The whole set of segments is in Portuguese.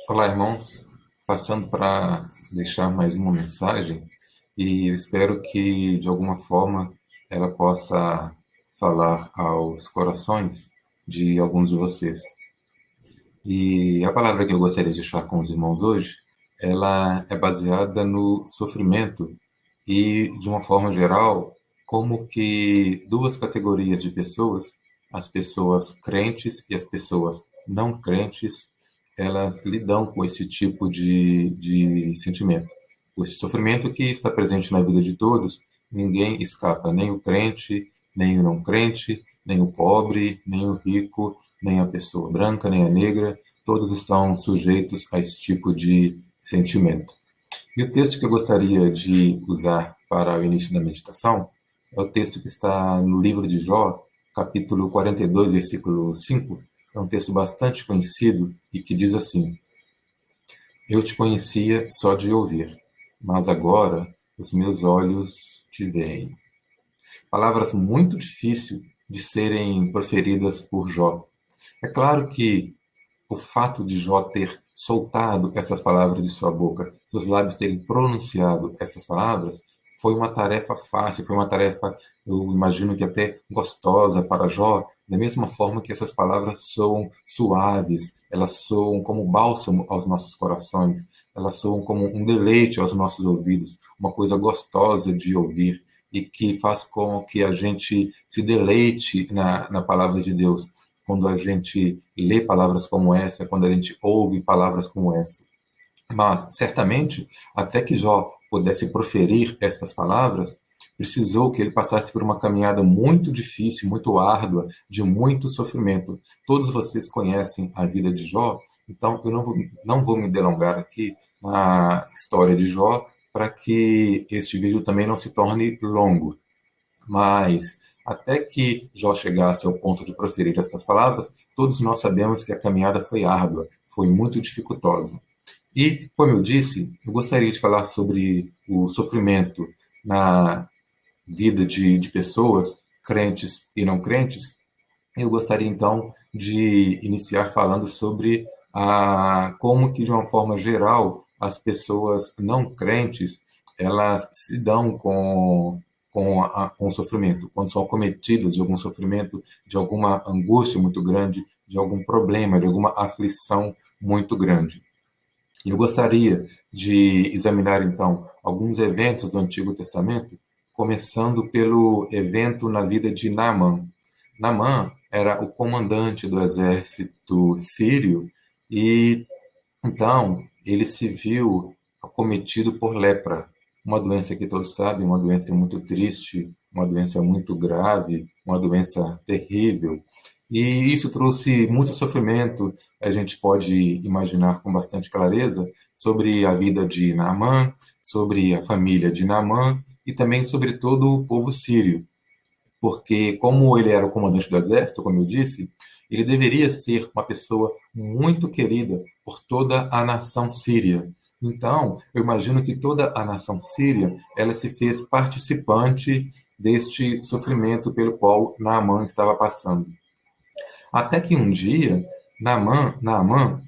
Olá, irmãos. Passando para deixar mais uma mensagem e eu espero que, de alguma forma, ela possa falar aos corações de alguns de vocês. E a palavra que eu gostaria de deixar com os irmãos hoje, ela é baseada no sofrimento e, de uma forma geral, como que duas categorias de pessoas, as pessoas crentes e as pessoas não crentes, elas lidam com esse tipo de sentimento. Esse sofrimento que está presente na vida de todos, ninguém escapa, nem o crente, nem o não crente, nem o pobre, nem o rico, nem a pessoa branca, nem a negra, todos estão sujeitos a esse tipo de sentimento. E o texto que eu gostaria de usar para o início da meditação é o texto que está no livro de Jó, capítulo 42, versículo 5. É um texto bastante conhecido e que diz assim: Eu te conhecia só de ouvir, mas agora os meus olhos te veem. Palavras muito difíceis de serem proferidas por Jó. É claro que o fato de Jó ter soltado essas palavras de sua boca, seus lábios terem pronunciado essas palavras, foi uma tarefa fácil, foi uma tarefa, eu imagino que até gostosa para Jó, da mesma forma que essas palavras soam suaves, elas soam como bálsamo aos nossos corações, elas soam como um deleite aos nossos ouvidos, uma coisa gostosa de ouvir e que faz com que a gente se deleite na palavra de Deus quando a gente lê palavras como essa, quando a gente ouve palavras como essa. Mas, certamente, até que Jó pudesse proferir estas palavras, precisou que ele passasse por uma caminhada muito difícil, muito árdua, de muito sofrimento. Todos vocês conhecem a vida de Jó, então eu não vou me delongar aqui na história de Jó, para que este vídeo também não se torne longo. Mas até que Jó chegasse ao ponto de proferir estas palavras, todos nós sabemos que a caminhada foi árdua, foi muito dificultosa. E, como eu disse, eu gostaria de falar sobre o sofrimento na vida de pessoas, crentes e não crentes. Eu gostaria então de iniciar falando sobre como que, de uma forma geral, as pessoas não crentes elas se dão com o sofrimento, quando são acometidas de algum sofrimento, de alguma angústia muito grande, de algum problema, de alguma aflição muito grande. Eu gostaria de examinar, então, alguns eventos do Antigo Testamento, começando pelo evento na vida de Naamã. Naamã era o comandante do exército sírio e, então, ele se viu acometido por lepra, uma doença que todos sabem, uma doença muito triste, uma doença muito grave, uma doença terrível. E isso trouxe muito sofrimento, a gente pode imaginar com bastante clareza, sobre a vida de Naamã, sobre a família de Naamã e também sobre todo o povo sírio, porque como ele era o comandante do exército, como eu disse, ele deveria ser uma pessoa muito querida por toda a nação síria. Então, eu imagino que toda a nação síria, ela se fez participante deste sofrimento pelo qual Naamã estava passando. Até que um dia, Naamã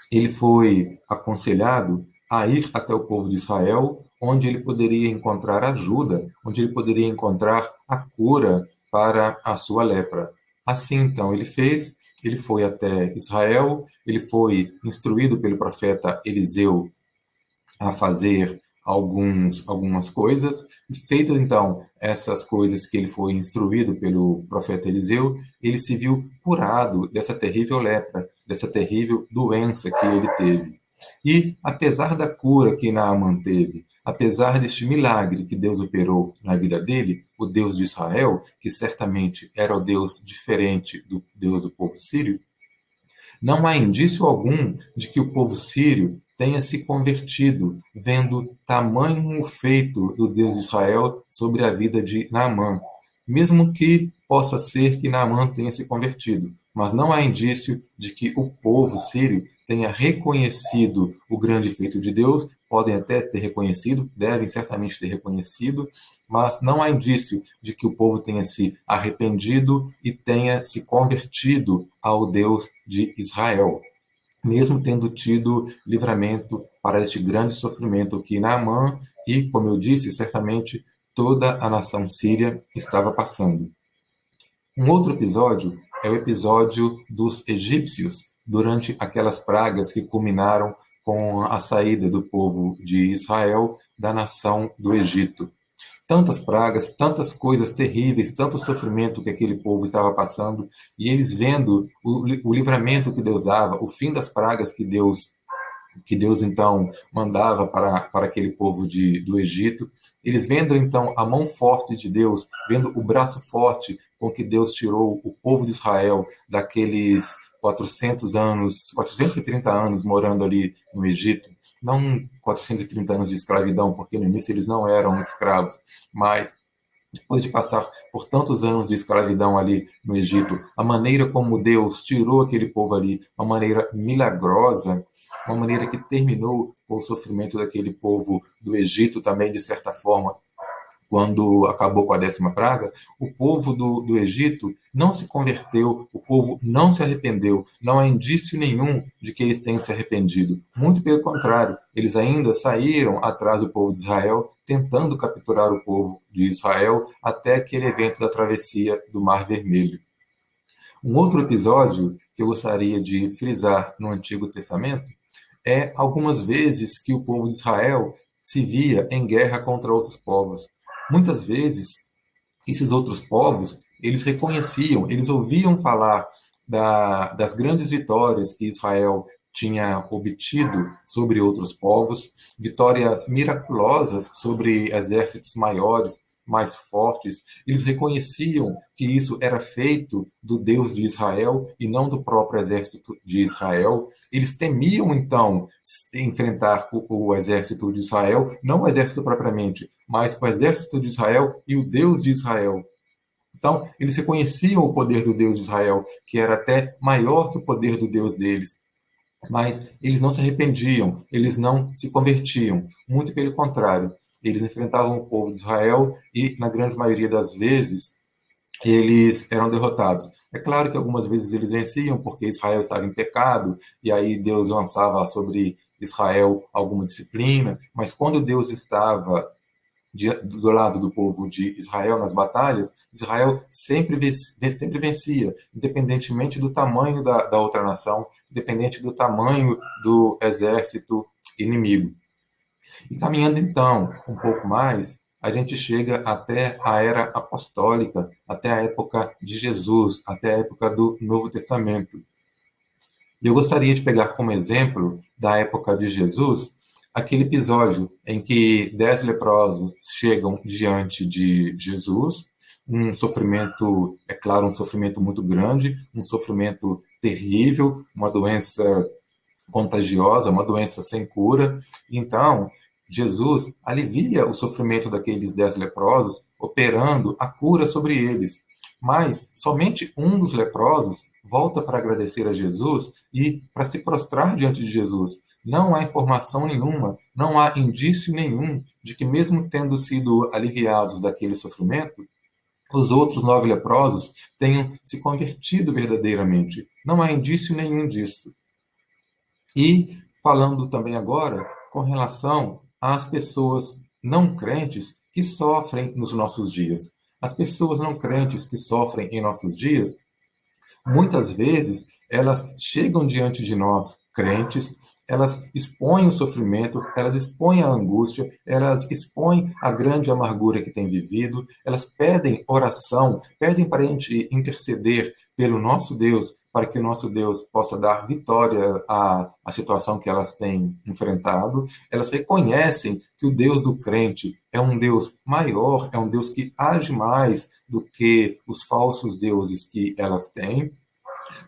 ele foi aconselhado a ir até o povo de Israel, onde ele poderia encontrar ajuda, onde ele poderia encontrar a cura para a sua lepra. Assim, então, ele fez, ele foi até Israel, ele foi instruído pelo profeta Eliseu a fazer algumas coisas. E feitas então essas coisas que ele foi instruído pelo profeta Eliseu, ele se viu curado dessa terrível lepra, dessa terrível doença que ele teve. E apesar da cura que Naamã teve, apesar deste milagre que Deus operou na vida dele, o Deus de Israel, que certamente era o Deus diferente do Deus do povo sírio, não há indício algum de que o povo sírio tenha se convertido, vendo tamanho feito do Deus de Israel sobre a vida de Naamã. Mesmo que possa ser que Naamã tenha se convertido, mas não há indício de que o povo sírio tenha reconhecido o grande feito de Deus, podem até ter reconhecido, devem certamente ter reconhecido, mas não há indício de que o povo tenha se arrependido e tenha se convertido ao Deus de Israel. mesmo tendo tido livramento para este grande sofrimento que Naamã e, como eu disse, certamente toda a nação síria estava passando. Um outro episódio é o episódio dos egípcios, durante aquelas pragas que culminaram com a saída do povo de Israel da nação do Egito. Tantas pragas, tantas coisas terríveis, tanto sofrimento que aquele povo estava passando, e eles vendo o livramento que Deus dava, o fim das pragas que Deus então mandava para aquele povo do Egito, eles vendo então a mão forte de Deus, vendo o braço forte com que Deus tirou o povo de Israel daqueles 400 anos, 430 anos morando ali no Egito, não 430 anos de escravidão, porque no início eles não eram escravos, mas depois de passar por tantos anos de escravidão ali no Egito, a maneira como Deus tirou aquele povo ali, uma maneira milagrosa, uma maneira que terminou com o sofrimento daquele povo do Egito também, de certa forma, quando acabou com a 10ª praga, o povo do Egito não se converteu, o povo não se arrependeu, não há indício nenhum de que eles tenham se arrependido. Muito pelo contrário, eles ainda saíram atrás do povo de Israel, tentando capturar o povo de Israel até aquele evento da travessia do Mar Vermelho. Um outro episódio que eu gostaria de frisar no Antigo Testamento é algumas vezes que o povo de Israel se via em guerra contra outros povos. Muitas vezes, esses outros povos, eles reconheciam, eles ouviam falar das grandes vitórias que Israel tinha obtido sobre outros povos, vitórias miraculosas sobre exércitos maiores, mais fortes. Eles reconheciam que isso era feito do Deus de Israel e não do próprio exército de Israel. Eles temiam, então, enfrentar o exército de Israel, não o exército propriamente, mas o exército de Israel e o Deus de Israel. Então, eles reconheciam o poder do Deus de Israel, que era até maior que o poder do Deus deles. Mas eles não se arrependiam, eles não se convertiam. Muito pelo contrário, eles enfrentavam o povo de Israel e, na grande maioria das vezes, eles eram derrotados. É claro que algumas vezes eles venciam, porque Israel estava em pecado, e aí Deus lançava sobre Israel alguma disciplina, mas quando Deus estava do lado do povo de Israel nas batalhas, Israel sempre vencia, independentemente do tamanho da outra nação, independente do tamanho do exército inimigo. E caminhando então um pouco mais, a gente chega até a era apostólica, até a época de Jesus, até a época do Novo Testamento. E eu gostaria de pegar como exemplo da época de Jesus aquele episódio em que 10 leprosos chegam diante de Jesus, um sofrimento, é claro, um sofrimento muito grande, um sofrimento terrível, uma doença contagiosa, uma doença sem cura. Então, Jesus alivia o sofrimento daqueles 10 leprosos, operando a cura sobre eles. Mas somente um dos leprosos volta para agradecer a Jesus e para se prostrar diante de Jesus. Não há informação nenhuma, não há indício nenhum de que, mesmo tendo sido aliviados daquele sofrimento, os outros 9 leprosos tenham se convertido verdadeiramente. Não há indício nenhum disso. E falando também agora com relação às pessoas não crentes que sofrem nos nossos dias. As pessoas não crentes que sofrem em nossos dias, muitas vezes elas chegam diante de nós, crentes, elas expõem o sofrimento, elas expõem a angústia, elas expõem a grande amargura que têm vivido, elas pedem oração, pedem para a gente interceder pelo nosso Deus, para que o nosso Deus possa dar vitória à situação que elas têm enfrentado. Elas reconhecem que o Deus do crente é um Deus maior, é um Deus que age mais do que os falsos deuses que elas têm.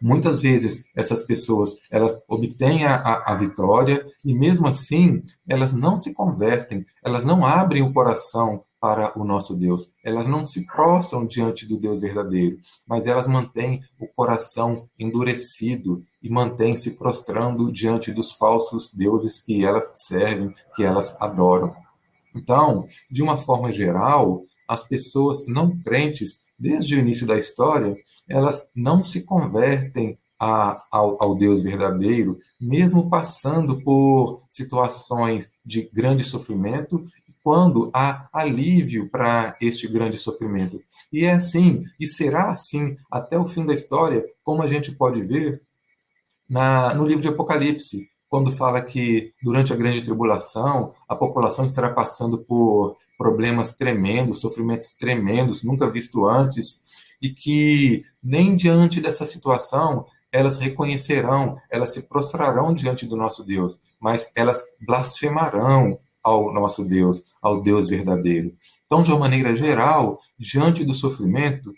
Muitas vezes essas pessoas elas obtêm a vitória e mesmo assim elas não se convertem, elas não abrem o coração para o nosso Deus, elas não se prostram diante do Deus verdadeiro, mas elas mantêm o coração endurecido e mantêm se prostrando diante dos falsos deuses que elas servem, que elas adoram. Então, de uma forma geral, as pessoas não crentes, desde o início da história, elas não se convertem ao Deus verdadeiro, mesmo passando por situações de grande sofrimento, quando há alívio para este grande sofrimento. E é assim, e será assim até o fim da história, como a gente pode ver no livro de Apocalipse, quando fala que durante a grande tribulação a população estará passando por problemas tremendos, sofrimentos tremendos, nunca visto antes, e que nem diante dessa situação elas reconhecerão, elas se prostrarão diante do nosso Deus, mas elas blasfemarão ao nosso Deus, ao Deus verdadeiro. Então, de uma maneira geral, diante do sofrimento,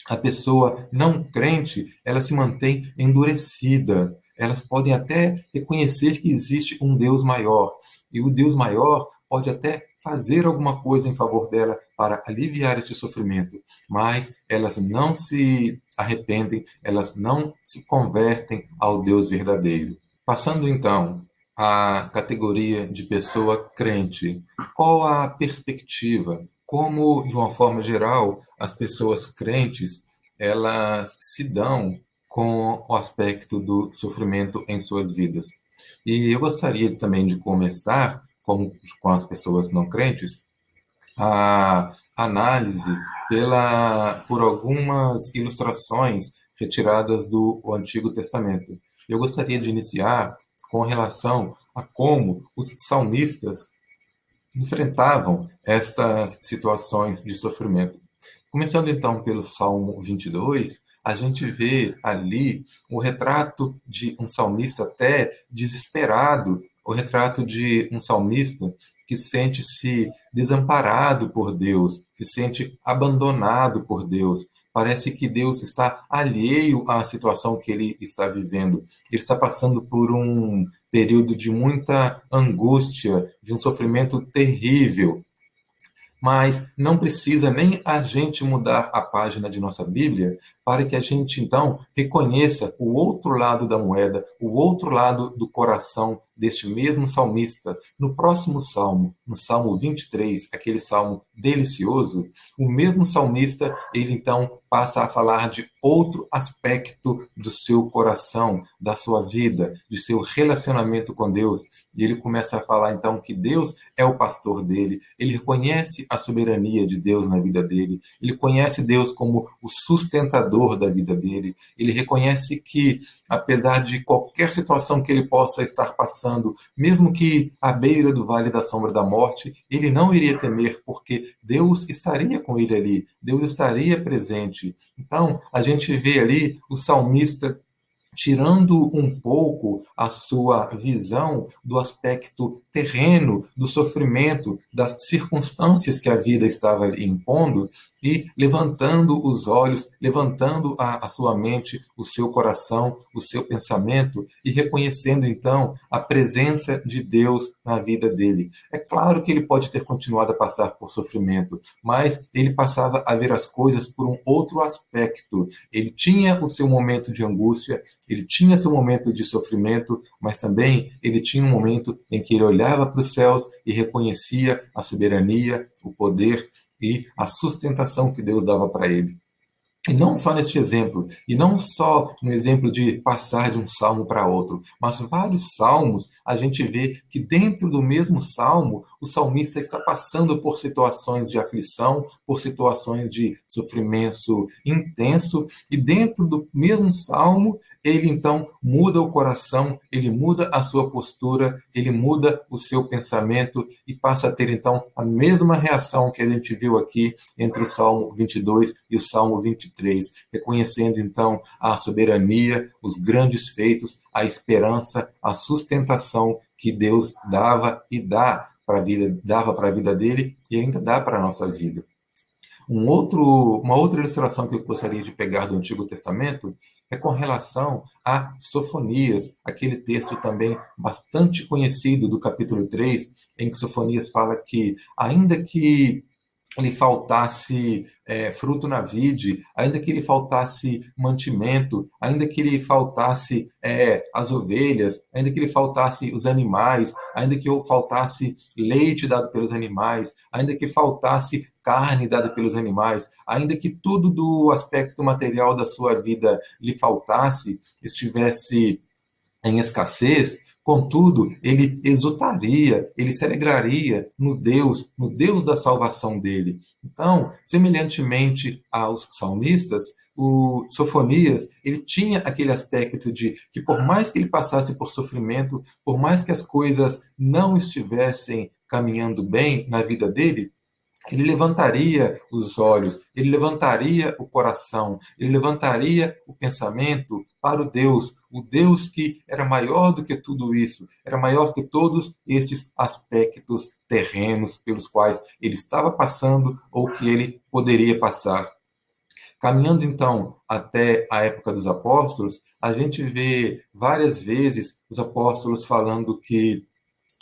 a pessoa não crente, ela se mantém endurecida. Elas podem até reconhecer que existe um Deus maior. E o Deus maior pode até fazer alguma coisa em favor dela para aliviar este sofrimento. Mas elas não se arrependem, elas não se convertem ao Deus verdadeiro. Passando então à categoria de pessoa crente, qual a perspectiva? Como, de uma forma geral, as pessoas crentes elas se dão com o aspecto do sofrimento em suas vidas. E eu gostaria também de começar, com as pessoas não crentes, a análise por algumas ilustrações retiradas do Antigo Testamento. Eu gostaria de iniciar com relação a como os salmistas enfrentavam estas situações de sofrimento. Começando então pelo Salmo 22, a gente vê ali o retrato de um salmista até desesperado, o retrato de um salmista que sente-se desamparado por Deus, se sente abandonado por Deus. Parece que Deus está alheio à situação que ele está vivendo. Ele está passando por um período de muita angústia, de um sofrimento terrível. Mas não precisa nem a gente mudar a página de nossa Bíblia para que a gente, então, reconheça o outro lado da moeda, o outro lado do coração deste mesmo salmista. No próximo salmo, no Salmo 23, aquele salmo delicioso, o mesmo salmista, ele então passa a falar de outro aspecto do seu coração, da sua vida, de seu relacionamento com Deus. E ele começa a falar, então, que Deus é o pastor dele, ele reconhece a soberania de Deus na vida dele, ele conhece Deus como o sustentador da vida dele, ele reconhece que, apesar de qualquer situação que ele possa estar passando, mesmo que à beira do vale da sombra da morte, ele não iria temer, porque Deus estaria com ele ali, Deus estaria presente. Então, a gente vê ali o salmista tirando um pouco a sua visão do aspecto terreno, do sofrimento, das circunstâncias que a vida estava lhe impondo, e levantando os olhos, levantando a sua mente, o seu coração, o seu pensamento, e reconhecendo então a presença de Deus na vida dele. É claro que ele pode ter continuado a passar por sofrimento, mas ele passava a ver as coisas por um outro aspecto. Ele tinha o seu momento de angústia, ele tinha seu momento de sofrimento, mas também ele tinha um momento em que ele olhava para os céus e reconhecia a soberania, o poder e a sustentação que Deus dava para ele. E não só neste exemplo, e não só no exemplo de passar de um salmo para outro, mas vários salmos a gente vê que dentro do mesmo salmo o salmista está passando por situações de aflição, por situações de sofrimento intenso, e dentro do mesmo salmo ele então muda o coração, ele muda a sua postura, ele muda o seu pensamento e passa a ter então a mesma reação que a gente viu aqui entre o Salmo 22 e o Salmo 23, reconhecendo então a soberania, os grandes feitos, a esperança, a sustentação que Deus dava e dá para a vida, dava para a vida dele e ainda dá para a nossa vida. Uma outra ilustração que eu gostaria de pegar do Antigo Testamento é com relação a Sofonias, aquele texto também bastante conhecido do capítulo 3, em que Sofonias fala que, ainda que lhe faltasse fruto na vide, ainda que lhe faltasse mantimento, ainda que lhe faltasse as ovelhas, ainda que lhe faltasse os animais, ainda que faltasse leite dado pelos animais, ainda que faltasse carne dada pelos animais, ainda que tudo do aspecto material da sua vida lhe faltasse, estivesse em escassez, contudo, ele exultaria, ele se alegraria no Deus da salvação dele. Então, semelhantemente aos salmistas, o Sofonias, ele tinha aquele aspecto de que por mais que ele passasse por sofrimento, por mais que as coisas não estivessem caminhando bem na vida dele, ele levantaria os olhos, ele levantaria o coração, ele levantaria o pensamento para o Deus que era maior do que tudo isso, era maior que todos estes aspectos terrenos pelos quais ele estava passando ou que ele poderia passar. Caminhando então até a época dos apóstolos, a gente vê várias vezes os apóstolos falando que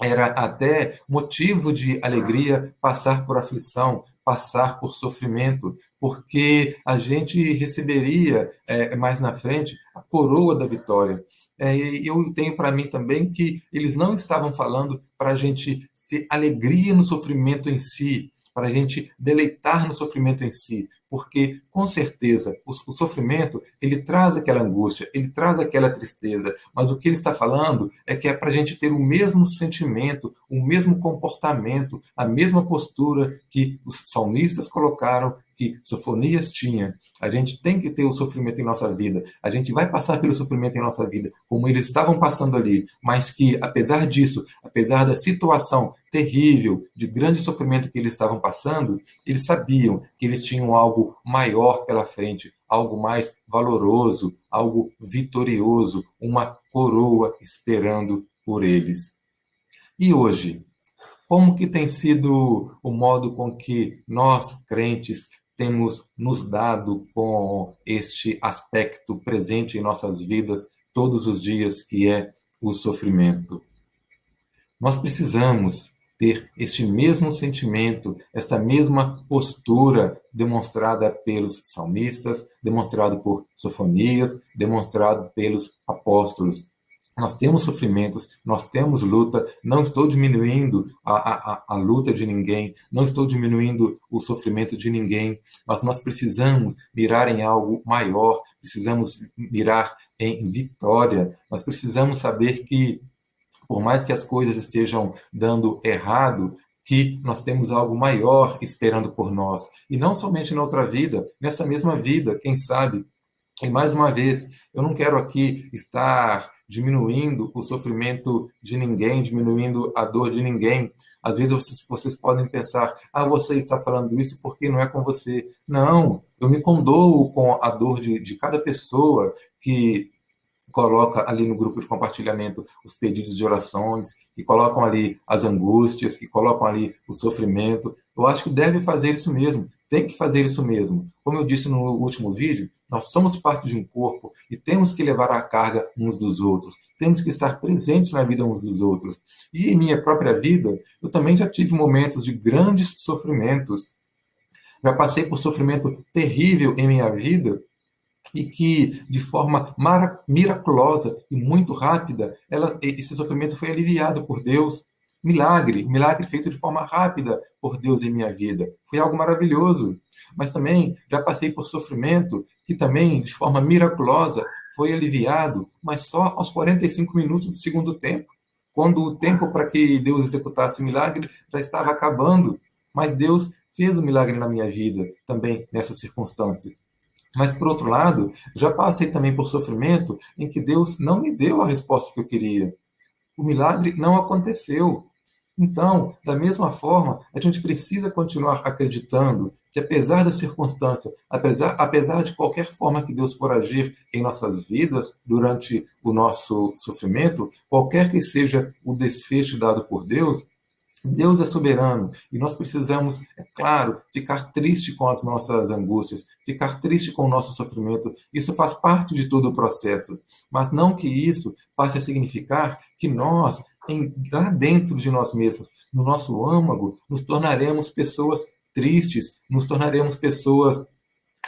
era até motivo de alegria passar por aflição, passar por sofrimento, porque a gente receberia mais na frente a coroa da vitória. E eu tenho para mim também que eles não estavam falando para a gente ter alegria no sofrimento em si, para a gente deleitar no sofrimento em si, porque com certeza o sofrimento ele traz aquela angústia, ele traz aquela tristeza, mas o que ele está falando é que é para a gente ter o mesmo sentimento, o mesmo comportamento, a mesma postura que os salmistas colocaram, que Sofonias tinha. A gente tem que ter o sofrimento em nossa vida, a gente vai passar pelo sofrimento em nossa vida, como eles estavam passando ali, mas que apesar disso, apesar da situação terrível, de grande sofrimento que eles estavam passando, eles sabiam que eles tinham algo maior pela frente, algo mais valoroso, algo vitorioso, uma coroa esperando por eles. E hoje, como que tem sido o modo com que nós, crentes, temos nos dado com este aspecto presente em nossas vidas todos os dias, que é o sofrimento? Nós precisamos ter este mesmo sentimento, esta mesma postura demonstrada pelos salmistas, demonstrado por Sofonias, demonstrado pelos apóstolos. Nós temos sofrimentos, nós temos luta, não estou diminuindo a luta de ninguém, não estou diminuindo o sofrimento de ninguém, mas nós precisamos mirar em algo maior, precisamos mirar em vitória, nós precisamos saber que por mais que as coisas estejam dando errado, que nós temos algo maior esperando por nós. E não somente na outra vida, nessa mesma vida, quem sabe. E mais uma vez, eu não quero aqui estar diminuindo o sofrimento de ninguém, diminuindo a dor de ninguém. Às vezes vocês podem pensar, você está falando isso porque não é com você. Não, eu me condoo com a dor de cada pessoa que coloca ali no grupo de compartilhamento os pedidos de orações, que colocam ali as angústias, que colocam ali o sofrimento. Eu acho que deve fazer isso mesmo, tem que fazer isso mesmo. Como eu disse no último vídeo, nós somos parte de um corpo e temos que levar a carga uns dos outros, temos que estar presentes na vida uns dos outros. E em minha própria vida, eu também já tive momentos de grandes sofrimentos, já passei por sofrimento terrível em minha vida, e que, de forma miraculosa e muito rápida, esse sofrimento foi aliviado por Deus. Milagre feito de forma rápida por Deus em minha vida. Foi algo maravilhoso. Mas também já passei por sofrimento que também, de forma miraculosa, foi aliviado, mas só aos 45 minutos do segundo tempo, quando o tempo para que Deus executasse o milagre já estava acabando. Mas Deus fez o milagre na minha vida também nessa circunstância. Mas, por outro lado, já passei também por sofrimento em que Deus não me deu a resposta que eu queria. O milagre não aconteceu. Então, da mesma forma, a gente precisa continuar acreditando que, apesar da circunstância, apesar de qualquer forma que Deus for agir em nossas vidas durante o nosso sofrimento, qualquer que seja o desfecho dado por Deus, Deus é soberano e nós precisamos, é claro, ficar triste com as nossas angústias, ficar triste com o nosso sofrimento. Isso faz parte de todo o processo, mas não que isso passe a significar que nós, lá dentro de nós mesmos, no nosso âmago, nos tornaremos pessoas tristes, nos tornaremos pessoas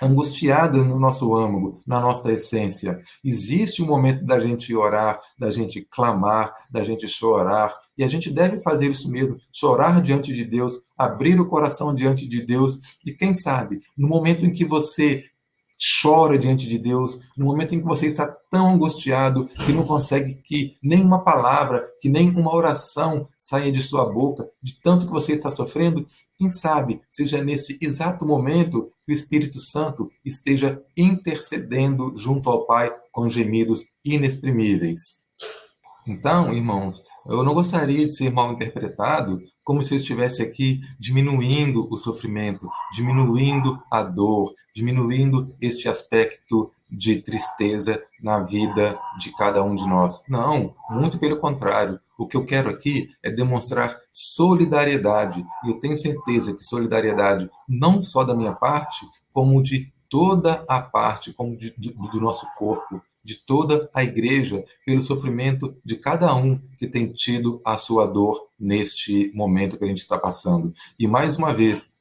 angustiada no nosso âmago, na nossa essência. Existe um momento da gente orar, da gente clamar, da gente chorar, e a gente deve fazer isso mesmo, chorar diante de Deus, abrir o coração diante de Deus, e quem sabe, no momento em que você chora diante de Deus, no momento em que você está tão angustiado que não consegue que nem uma palavra, que nem uma oração saia de sua boca, de tanto que você está sofrendo, quem sabe seja nesse exato momento que o Espírito Santo esteja intercedendo junto ao Pai com gemidos inexprimíveis. Então, irmãos, eu não gostaria de ser mal interpretado como se eu estivesse aqui diminuindo o sofrimento, diminuindo a dor, diminuindo este aspecto de tristeza na vida de cada um de nós. Não, muito pelo contrário. O que eu quero aqui é demonstrar solidariedade. E eu tenho certeza que solidariedade não só da minha parte, como de toda a parte, como do nosso corpo, de toda a igreja, pelo sofrimento de cada um que tem tido a sua dor neste momento que a gente está passando. E mais uma vez,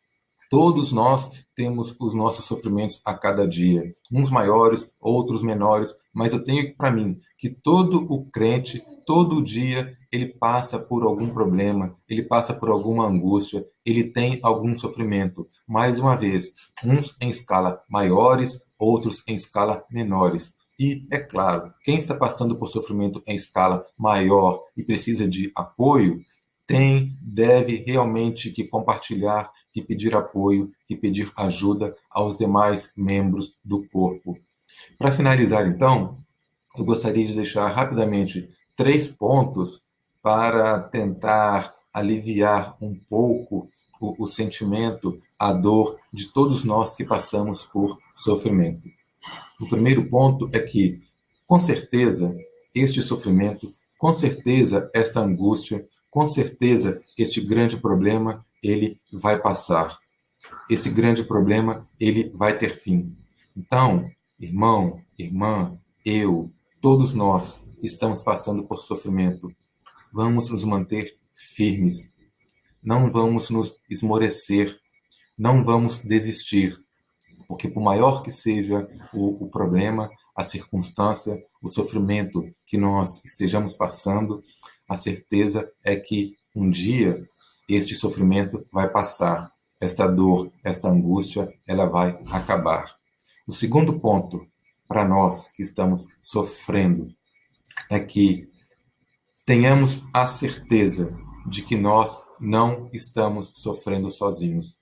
todos nós temos os nossos sofrimentos a cada dia, uns maiores, outros menores, mas eu tenho para mim que todo o crente, todo dia, ele passa por algum problema, ele passa por alguma angústia, ele tem algum sofrimento. Mais uma vez, uns em escala maiores, outros em escala menores. E, é claro, quem está passando por sofrimento em escala maior e precisa de apoio, deve realmente que compartilhar, que pedir apoio, que pedir ajuda aos demais membros do corpo. Para finalizar, então, eu gostaria de deixar rapidamente 3 pontos para tentar aliviar um pouco o sentimento, a dor de todos nós que passamos por sofrimento. O primeiro ponto é que, com certeza, este sofrimento, com certeza, esta angústia, com certeza, este grande problema, ele vai passar. Esse grande problema, ele vai ter fim. Então, irmão, irmã, eu, todos nós estamos passando por sofrimento. Vamos nos manter firmes. Não vamos nos esmorecer. Não vamos desistir. Porque por maior que seja o problema, a circunstância, o sofrimento que nós estejamos passando, a certeza é que um dia este sofrimento vai passar, esta dor, esta angústia, ela vai acabar. O segundo ponto para nós que estamos sofrendo é que tenhamos a certeza de que nós não estamos sofrendo sozinhos.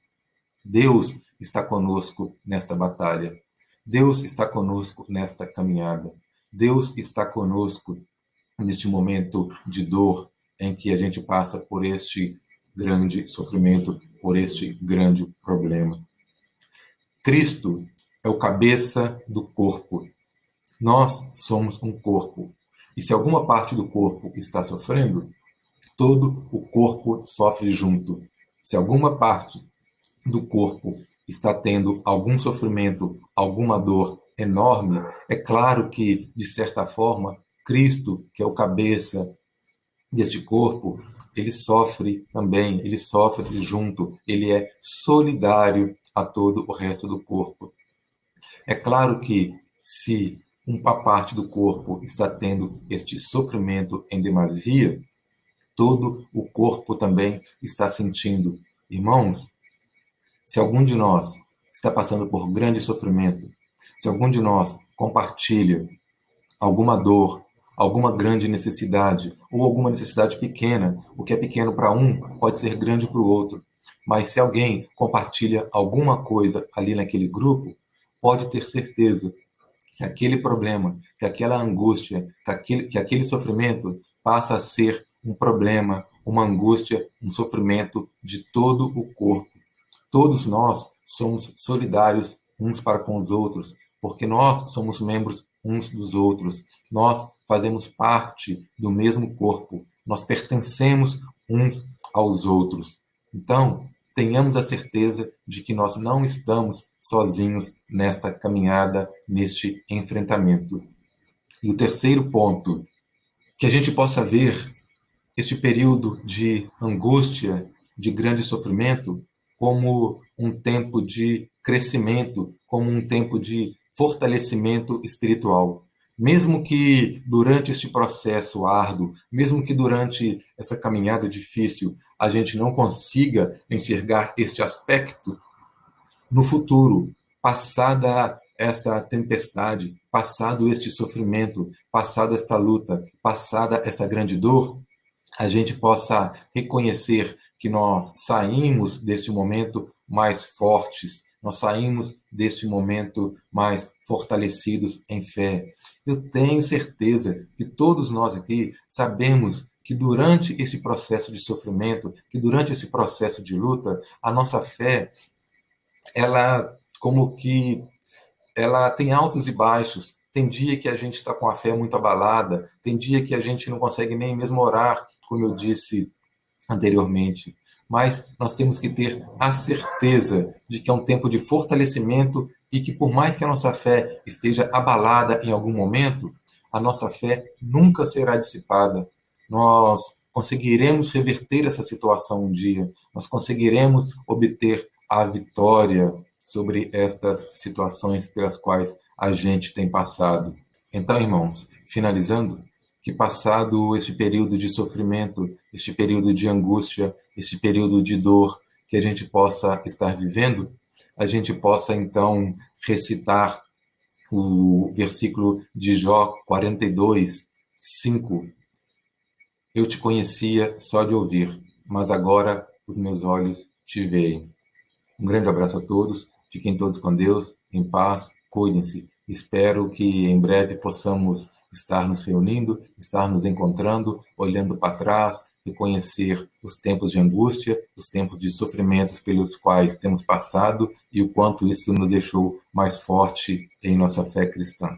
Deus está conosco nesta batalha. Deus está conosco nesta caminhada. Deus está conosco neste momento de dor em que a gente passa por este grande sofrimento, por este grande problema. Cristo é o cabeça do corpo. Nós somos um corpo. E se alguma parte do corpo está sofrendo, todo o corpo sofre junto. Se alguma parte do corpo está tendo algum sofrimento, alguma dor enorme, é claro que, de certa forma, Cristo, que é o cabeça deste corpo, ele sofre também, ele sofre junto, ele é solidário a todo o resto do corpo. É claro que, se uma parte do corpo está tendo este sofrimento em demasia, todo o corpo também está sentindo. Irmãos, se algum de nós está passando por grande sofrimento, se algum de nós compartilha alguma dor, alguma grande necessidade, ou alguma necessidade pequena, o que é pequeno para um pode ser grande para o outro. Mas se alguém compartilha alguma coisa ali naquele grupo, pode ter certeza que aquele problema, que aquela angústia, que aquele sofrimento passa a ser um problema, uma angústia, um sofrimento de todo o corpo. Todos nós somos solidários uns para com os outros, porque nós somos membros uns dos outros. Nós fazemos parte do mesmo corpo. Nós pertencemos uns aos outros. Então, tenhamos a certeza de que nós não estamos sozinhos nesta caminhada, neste enfrentamento. E o terceiro ponto, que a gente possa ver este período de angústia, de grande sofrimento, como um tempo de crescimento, como um tempo de fortalecimento espiritual. Mesmo que durante este processo árduo, mesmo que durante essa caminhada difícil, a gente não consiga enxergar este aspecto, no futuro, passada esta tempestade, passado este sofrimento, passada esta luta, passada esta grande dor, a gente possa reconhecer que nós saímos deste momento mais fortes, nós saímos deste momento mais fortalecidos em fé. Eu tenho certeza que todos nós aqui sabemos que durante esse processo de sofrimento, que durante esse processo de luta, a nossa fé, ela como que ela tem altos e baixos. Tem dia que a gente está com a fé muito abalada, tem dia que a gente não consegue nem mesmo orar, como eu disse anteriormente. Mas nós temos que ter a certeza de que é um tempo de fortalecimento e que, por mais que a nossa fé esteja abalada em algum momento, a nossa fé nunca será dissipada. Nós conseguiremos reverter essa situação um dia, nós conseguiremos obter a vitória sobre estas situações pelas quais a gente tem passado. Então, irmãos, finalizando, que passado este período de sofrimento, este período de angústia, este período de dor que a gente possa estar vivendo, a gente possa então recitar o versículo de Jó 42, 5. Eu te conhecia só de ouvir, mas agora os meus olhos te veem. Um grande abraço a todos, fiquem todos com Deus, em paz, cuidem-se. Espero que em breve possamos estar nos reunindo, estar nos encontrando, olhando para trás, reconhecer os tempos de angústia, os tempos de sofrimentos pelos quais temos passado e o quanto isso nos deixou mais forte em nossa fé cristã.